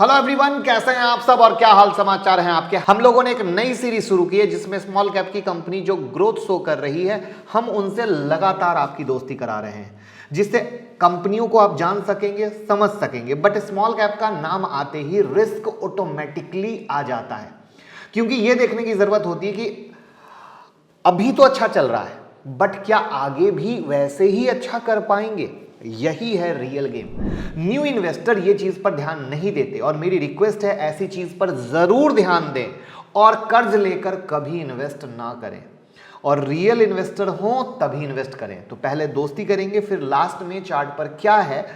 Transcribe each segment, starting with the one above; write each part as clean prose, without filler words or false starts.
Hello everyone, कैसे हैं आप सब और क्या हाल समाचार हैं आपके। हम लोगों ने एक नई सीरीज शुरू की है जिसमें स्मॉल कैप की कंपनी जो ग्रोथ शो कर रही है, हम उनसे लगातार आपकी दोस्ती करा रहे हैं, जिससे कंपनियों को आप जान सकेंगे, समझ सकेंगे। बट स्मॉल कैप का नाम आते ही रिस्क ऑटोमेटिकली आ जाता है, क्योंकि यह देखने की जरूरत होती है कि अभी तो अच्छा चल रहा है, बट क्या आगे भी वैसे ही अच्छा कर पाएंगे। यही है रियल गेम। न्यू इन्वेस्टर ये चीज पर ध्यान नहीं देते और मेरी रिक्वेस्ट है ऐसी चीज पर जरूर ध्यान दें और कर्ज लेकर कभी इन्वेस्ट ना करें, और रियल इन्वेस्टर हो तभी इन्वेस्ट करें। तो पहले दोस्ती करेंगे, फिर लास्ट में चार्ट पर क्या है,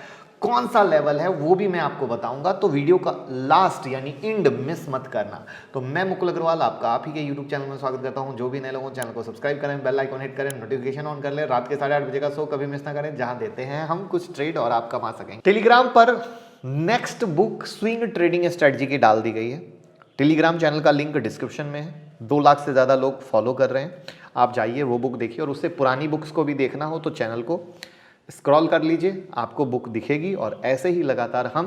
कौन सा लेवल है, वो भी मैं आपको बताऊंगा। तो वीडियो का लास्ट यानी एंड मिस मत करना। तो मैं मुकुल अग्रवाल आपका आप ही के यूट्यूब चैनल में स्वागत करता हूं। जो भी नए लोगों चैनल को सब्सक्राइब करें, बेल आइकन हिट करें, नोटिफिकेशन ऑन कर लें। रात के 8:30 बजे का शो कभी मिस ना करें, जहां देते हैं हम कुछ ट्रेड और आप कमा सकेंगे। टेलीग्राम पर next book swing trading strategy की डाल दी गई है। टेलीग्राम चैनल का लिंक डिस्क्रिप्शन में है। 2 लाख से ज़्यादा लोग फॉलो कर रहे हैं। आप जाइए वो बुक देखिए, और उससे पुरानी बुक्स को भी देखना हो तो चैनल को स्क्रॉल कर लीजिए, आपको बुक दिखेगी। और ऐसे ही लगातार हम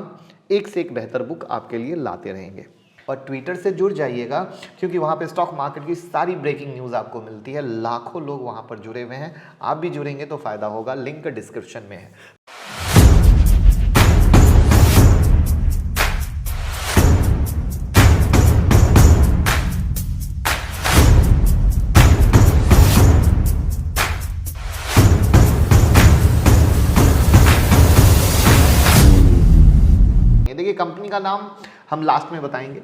एक से एक बेहतर बुक आपके लिए लाते रहेंगे। और ट्विटर से जुड़ जाइएगा, क्योंकि वहाँ पे स्टॉक मार्केट की सारी ब्रेकिंग न्यूज़ आपको मिलती है। लाखों लोग वहाँ पर जुड़े हुए हैं, आप भी जुड़ेंगे तो फ़ायदा होगा। लिंक डिस्क्रिप्शन में है। देखिए, कंपनी का नाम हम लास्ट में बताएंगे।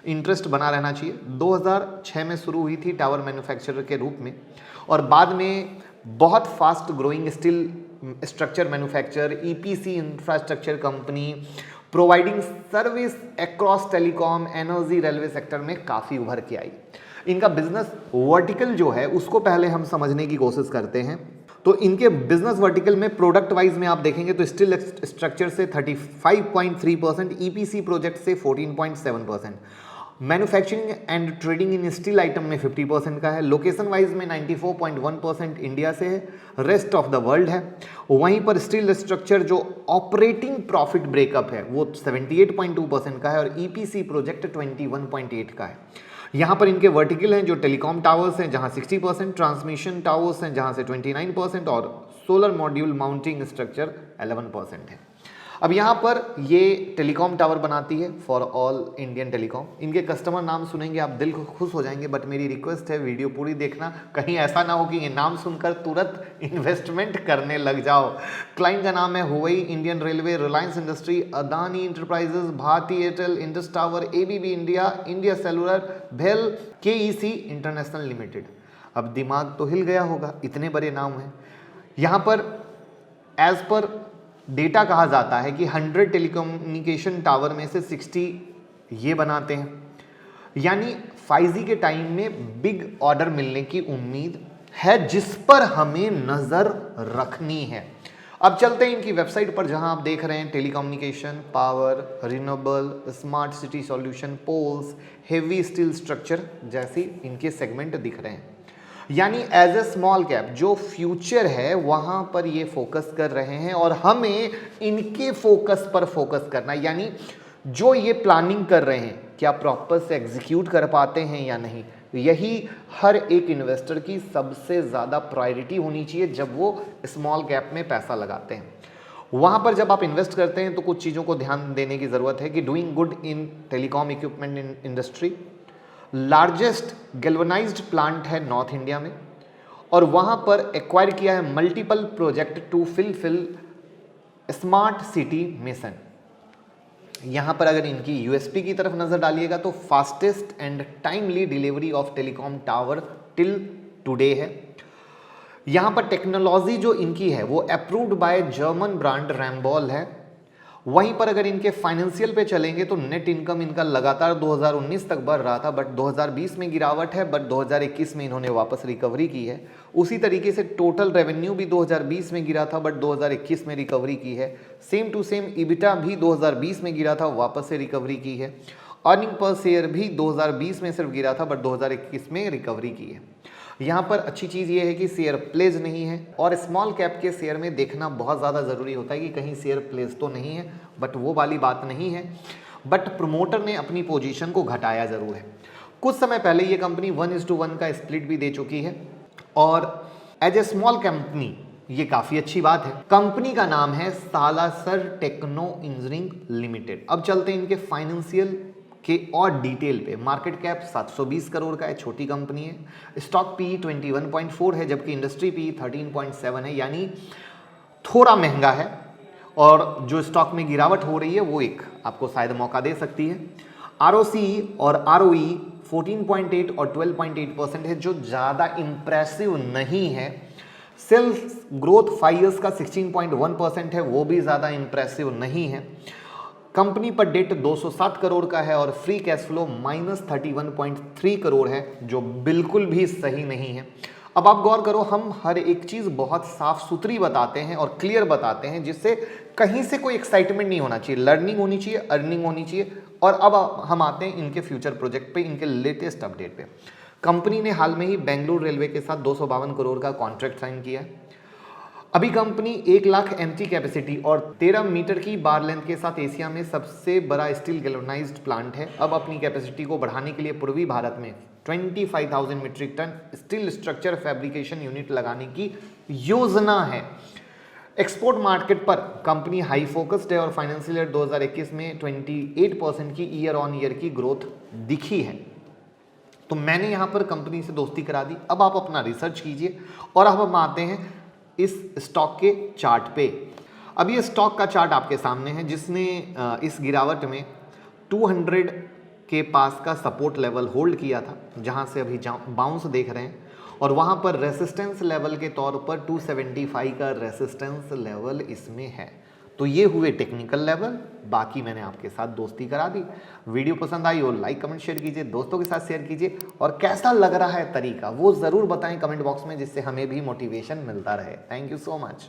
इंटरेस्ट बना रहना चाहिए। 2006 में शुरू हुई थी टावर मैन्युफैक्चरर के रूप में, और बाद में बहुत fast growing steel structure manufacture, EPC infrastructure company, providing service across telecom, energy, railway sector में काफ़ी उभर के आई। इनका बिजनेस वर्टिकल जो है उसको पहले हम समझने की कोशिश करते हैं। तो इनके बिजनेस वर्टिकल में प्रोडक्ट वाइज में आप देखेंगे तो स्टील स्ट्रक्चर से 35.3%, ईपीसी प्रोजेक्ट से 14.7%, manufacturing and trading in steel item में 50% का है। लोकेशन वाइज में 94.1% इंडिया से है, रेस्ट ऑफ द वर्ल्ड है। वहीं पर स्टील स्ट्रक्चर जो ऑपरेटिंग प्रॉफिट ब्रेकअप है वो 78.2% का है, और ईपीसी प्रोजेक्ट 21.8 का है। यहाँ पर इनके वर्टिकल हैं जो टेलीकॉम टावर्स हैं जहाँ 60%, ट्रांसमिशन टावर्स हैं जहाँ से 29%, और सोलर मॉड्यूल माउंटिंग स्ट्रक्चर 11% है। अब यहाँ पर ये टेलीकॉम टावर बनाती है फॉर ऑल इंडियन टेलीकॉम। इनके कस्टमर नाम सुनेंगे आप दिल को खुश हो जाएंगे, बट मेरी रिक्वेस्ट है वीडियो पूरी देखना, कहीं ऐसा ना हो कि ये नाम सुनकर तुरंत इन्वेस्टमेंट करने लग जाओ। क्लाइंट का नाम है Huawei, Indian railway, Reliance industry, Adani enterprises, Bharti Airtel, Indus tower, ABB India, India cellular, भेल, केईसी इंटरनेशनल लिमिटेड। अब दिमाग तो हिल गया होगा, इतने बड़े नाम हैं। यहाँ पर एज पर डेटा कहा जाता है कि 100 टेलीकम्युनिकेशन टावर में से 60 ये बनाते हैं, यानी 5G के टाइम में बिग ऑर्डर मिलने की उम्मीद है, जिस पर हमें नजर रखनी है। अब चलते हैं इनकी वेबसाइट पर, जहां आप देख रहे हैं telecommunication, power, renewable, smart city solution, poles, heavy steel structure जैसी इनके सेगमेंट दिख रहे हैं। यानी एज ए स्मॉल कैप जो फ्यूचर है वहां पर ये फोकस कर रहे हैं, और हमें इनके फोकस पर फोकस करना, यानी जो ये प्लानिंग कर रहे हैं क्या प्रॉपर से एग्जीक्यूट कर पाते हैं या नहीं। यही हर एक इन्वेस्टर की सबसे ज़्यादा प्रायोरिटी होनी चाहिए जब वो स्मॉल कैप में पैसा लगाते हैं। वहाँ पर जब आप इन्वेस्ट करते हैं तो कुछ चीज़ों को ध्यान देने की ज़रूरत है कि doing good in telecom equipment industry, largest galvanized plant है नॉर्थ इंडिया में, और वहाँ पर एक्वायर किया है multiple project to fill smart city mission. यहाँ पर अगर इनकी यूएसपी की तरफ नज़र डालिएगा तो fastest and timely delivery of telecom tower till today है। यहाँ पर टेक्नोलॉजी जो इनकी है वो अप्रूव्ड बाय जर्मन ब्रांड रैम्बॉल है। वहीं पर अगर इनके फाइनेंशियल पे चलेंगे तो नेट इनकम इनका लगातार 2019 तक बढ़ रहा था, बट 2020 में गिरावट है, बट 2021 में इन्होंने वापस रिकवरी की है। उसी तरीके से टोटल रेवेन्यू भी 2020 में गिरा था, बट 2021 में रिकवरी की है। सेम टू सेम ईबिटा भी 2020 में गिरा था, वापस से रिकवरी की है। अर्निंग पर शेयर भी 2020 में सिर्फ गिरा था, बट 2021 में रिकवरी की है। यहाँ पर अच्छी चीज़ ये है कि शेयर प्लेज नहीं है, और स्मॉल कैप के शेयर में देखना बहुत ज़्यादा ज़रूरी होता है कि कहीं शेयर प्लेज तो नहीं है, बट वो वाली बात नहीं है। बट प्रमोटर ने अपनी पोजीशन को घटाया ज़रूर है। कुछ समय पहले ये कंपनी 1:1 का स्प्लिट भी दे चुकी है और एज ए स्मॉल कंपनी ये काफ़ी अच्छी बात है। कंपनी का नाम है सालासर टेक्नो इंजीनियरिंग लिमिटेड। अब चलते हैं इनके फाइनेंशियल के और डिटेल पे। मार्केट कैप 720 करोड़ का है, छोटी कंपनी है। स्टॉक पी 21.4 है, जबकि इंडस्ट्री पी 13.7 है, यानी थोड़ा महंगा है। और जो स्टॉक में गिरावट हो रही है वो एक आपको शायद मौका दे सकती है। आरओसी और आरओई 14.8 और 12.8% है, जो ज़्यादा इंप्रेसिव नहीं है। सेल्स ग्रोथ 5 ईयर्स का 16.1% है, वो भी ज़्यादा इंप्रेसिव नहीं है। कंपनी पर डेट 207 करोड़ का है और फ्री कैश फ्लो -31.3 करोड़ है, जो बिल्कुल भी सही नहीं है। अब आप गौर करो, हम हर एक चीज़ बहुत साफ सुथरी बताते हैं और क्लियर बताते हैं, जिससे कहीं से कोई एक्साइटमेंट नहीं होना चाहिए, लर्निंग होनी चाहिए, अर्निंग होनी चाहिए। और अब हम आते हैं इनके फ्यूचर प्रोजेक्ट पे, इनके लेटेस्ट अपडेट पे। कंपनी ने हाल में ही बेंगलुरु रेलवे के साथ 252 करोड़ का कॉन्ट्रैक्ट साइन किया है। अभी कंपनी 1 लाख एमटी कैपेसिटी और 13 मीटर की बार लेंथ के साथ एशिया में सबसे बड़ा स्टील गैल्वेनाइज्ड प्लांट है। अब अपनी कैपेसिटी को बढ़ाने के लिए पूर्वी भारत में 25,000 metric ton steel structure fabrication unit लगाने की योजना है। एक्सपोर्ट मार्केट पर कंपनी हाई फोकस्ड है और फाइनेंशियल ईयर 2021 में 28% की ईयर ऑन ईयर की ग्रोथ दिखी है। तो मैंने यहाँ पर कंपनी से दोस्ती करा दी। अब आप अपना रिसर्च कीजिए और अब हम आते हैं इस स्टॉक के चार्ट पे। अब ये स्टॉक का चार्ट आपके सामने है, जिसने इस गिरावट में 200 के पास का सपोर्ट लेवल होल्ड किया था, जहां से अभी बाउंस देख रहे हैं। और वहां पर रेसिस्टेंस लेवल के तौर पर 275 का रेसिस्टेंस लेवल इसमें है। तो ये हुए टेक्निकल लेवल। बाकी मैंने आपके साथ दोस्ती करा दी। वीडियो पसंद आई हो लाइक कमेंट शेयर कीजिए, दोस्तों के साथ शेयर कीजिए, और कैसा लग रहा है तरीका वो ज़रूर बताएं कमेंट बॉक्स में, जिससे हमें भी मोटिवेशन मिलता रहे। Thank you so much.